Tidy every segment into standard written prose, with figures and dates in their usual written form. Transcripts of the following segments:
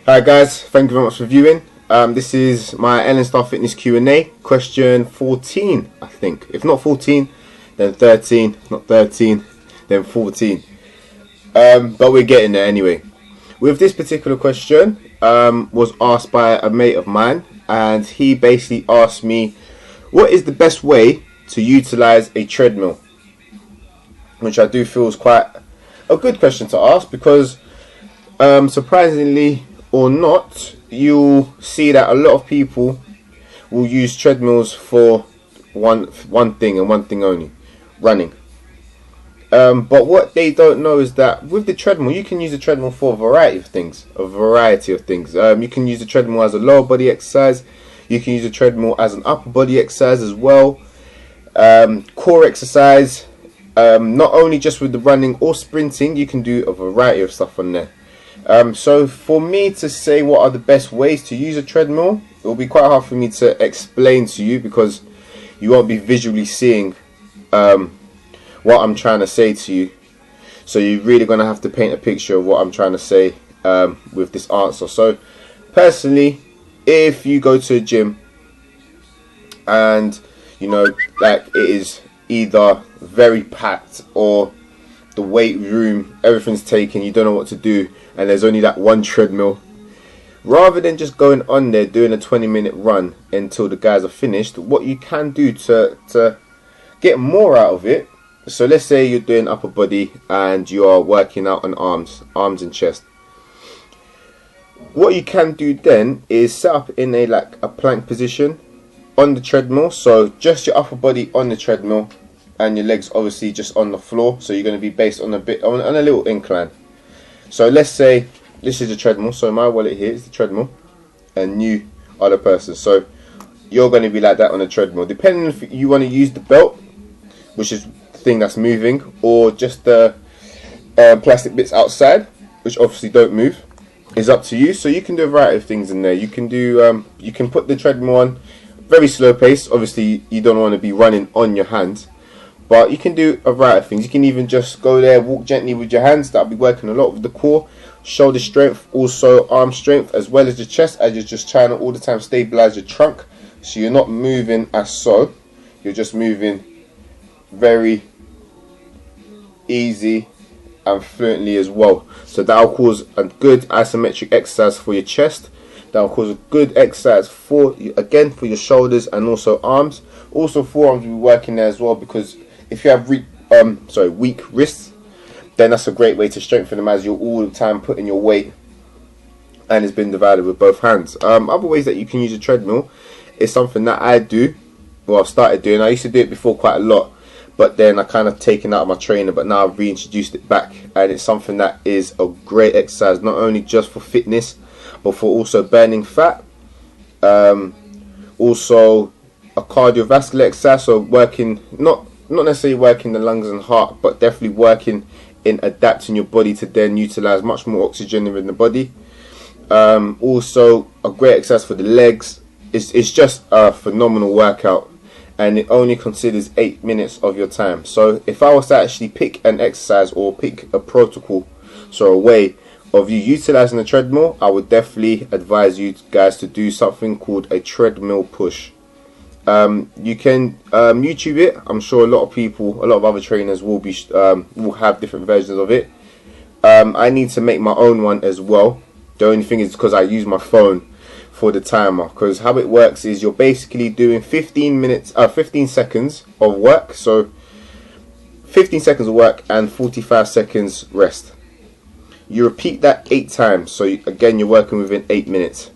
Hi guys, thank you very much for viewing. This is my Ellen Star Fitness Q&A, question 14 I think. If not 14, then 13. If not 13, then 14. But we're getting there anyway. With this particular question, was asked by a mate of mine, and he basically asked me, what is the best way to utilize a treadmill? Which I do feel is quite a good question to ask, because surprisingly or not, you'll see that a lot of people will use treadmills for one thing and one thing only: running. But what they don't know is that with the treadmill, you can use a treadmill for a variety of things. You can use a treadmill as a lower body exercise. You can use a treadmill as an upper body exercise as well. Core exercise. Not only just with the running or sprinting, you can do a variety of stuff on there. So for me to say what are the best ways to use a treadmill, it will be quite hard for me to explain to you, because you won't be visually seeing what I'm trying to say to you. So you're really going to have to paint a picture of what I'm trying to say with this answer. So personally, if you go to a gym and you know, like, it is either very packed or the weight room, everything's taken, you don't know what to do, and there's only that one treadmill, rather than just going on there doing a 20-minute run until the guys are finished, what you can do to get more out of it. So let's say you're doing upper body and you are working out on arms and chest. What you can do then is set up in a plank position on the treadmill. So just your upper body on the treadmill and your legs obviously just on the floor. So you're going to be based on a little incline. So let's say this is a treadmill. So my wallet here is the treadmill, and you are the person. So you're going to be like that on the treadmill. Depending if you want to use the belt, which is the thing that's moving, or just the plastic bits outside, which obviously don't move, is up to you. So you can do a variety of things in there. You can do you can put the treadmill on very slow pace. Obviously you don't want to be running on your hands, but you can do a variety of things. You can even just go there, walk gently with your hands. That'll be working a lot with the core, shoulder strength, also arm strength, as well as the chest, as you're just trying to all the time stabilize your trunk. So you're not moving as so, you're just moving very easy and fluently as well. So that'll cause a good isometric exercise for your chest. That'll cause a good exercise for your shoulders and also arms. Also forearms will be working there as well, because if you have weak wrists, then that's a great way to strengthen them, as you're all the time putting your weight and it's been divided with both hands. Other ways that you can use a treadmill is something that I do, well, I've started doing. I used to do it before quite a lot, but then I kind of taken out of my trainer, but now I've reintroduced it back, and it's something that is a great exercise, not only just for fitness, but for also burning fat. Also a cardiovascular exercise, so working, not necessarily working the lungs and heart, but definitely working in adapting your body to then utilize much more oxygen within the body. Also a great exercise for the legs. It's just a phenomenal workout, and it only considers 8 minutes of your time. So if I was to actually pick an exercise or pick a protocol, so a way of you utilizing a treadmill, I would definitely advise you guys to do something called a treadmill push. You can YouTube it. I'm sure a lot of other trainers will have different versions of it. I need to make my own one as well. The only thing is because I use my phone for the timer, because how it works is you're basically doing 15 seconds of work. So 15 seconds of work and 45 seconds rest. You repeat that 8 times, so again you're working within 8 minutes.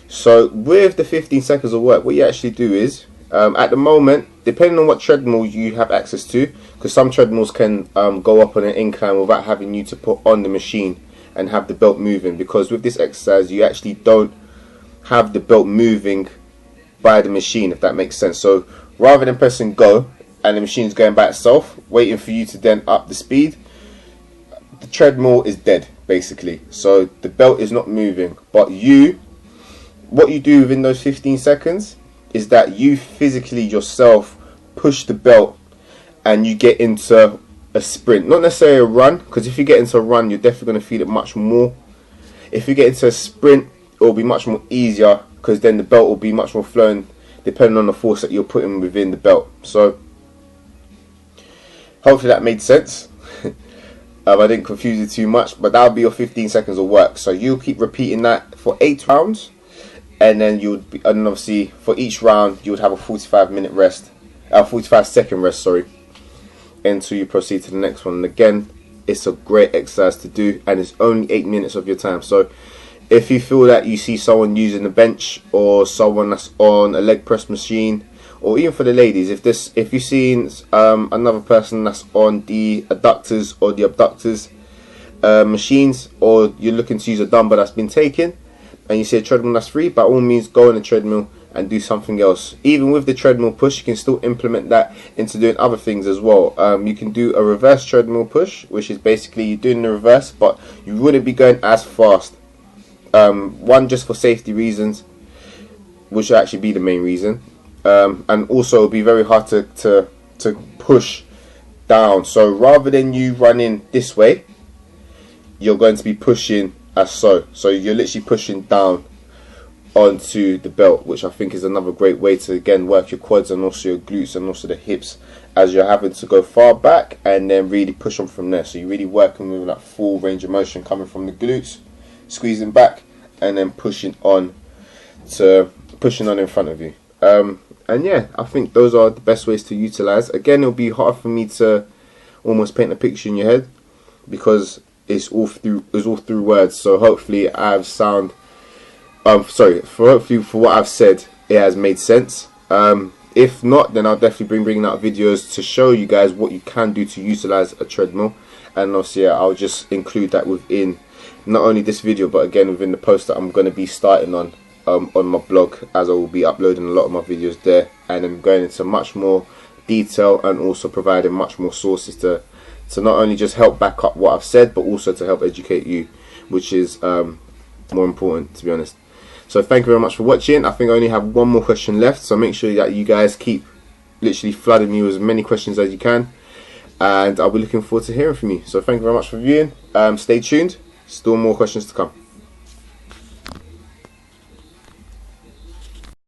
So with the 15 seconds of work, what you actually do is, at the moment, depending on what treadmill you have access to, because some treadmills can go up on an incline without having you to put on the machine and have the belt moving, because with this exercise you actually don't have the belt moving by the machine, if that makes sense. So rather than pressing go and the machine's going by itself, waiting for you to then up the speed, the treadmill is dead basically. So the belt is not moving, but what you do within those 15 seconds is that you physically yourself push the belt and you get into a sprint, not necessarily a run, because if you get into a run you're definitely going to feel it much more If you get into a sprint, it will be much more easier, because then the belt will be much more flowing depending on the force that you're putting within the belt. So hopefully that made sense. I didn't confuse you too much, but that'll be your 15 seconds of work. So you'll keep repeating that for 8 rounds, and then and obviously for each round you would have a 45-minute rest, 45-second rest, sorry, until you proceed to the next one. And again, it's a great exercise to do, and it's only 8 minutes of your time. So if you feel that you see someone using a bench, or someone that's on a leg press machine, or even for the ladies, if you've seen another person that's on the adductors or the abductors machines, or you're looking to use a dumbbell that's been taken, and you see a treadmill that's free, by all means go on a treadmill and do something else. Even with the treadmill push, you can still implement that into doing other things as well. You can do a reverse treadmill push, which is basically you're doing the reverse, but you wouldn't be going as fast. One, just for safety reasons, which will actually be the main reason. And also it'll be very hard to push down. So rather than you running this way, you're going to be pushing as so. So you're literally pushing down onto the belt, which I think is another great way to again work your quads and also your glutes and also the hips, as you're having to go far back and then really push on from there. So you're really working with that full range of motion, coming from the glutes, squeezing back, and then pushing on in front of you. And yeah, I think those are the best ways to utilize. Again, it'll be hard for me to almost paint a picture in your head, because it's all through words. So hopefully hopefully for what I've said, it has made sense. If not, then I'll definitely be bringing out videos to show you guys what you can do to utilize a treadmill, and also yeah, I'll just include that within not only this video, but again within the post that I'm going to be starting on my blog, as I will be uploading a lot of my videos there, and then going into much more detail and also providing much more sources to not only just help back up what I've said, but also to help educate you, which is more important, to be honest. So thank you very much for watching. I think I only have one more question left, so make sure that you guys keep literally flooding me with as many questions as you can, and I'll be looking forward to hearing from you. So thank you very much for viewing. Stay tuned, still more questions to come.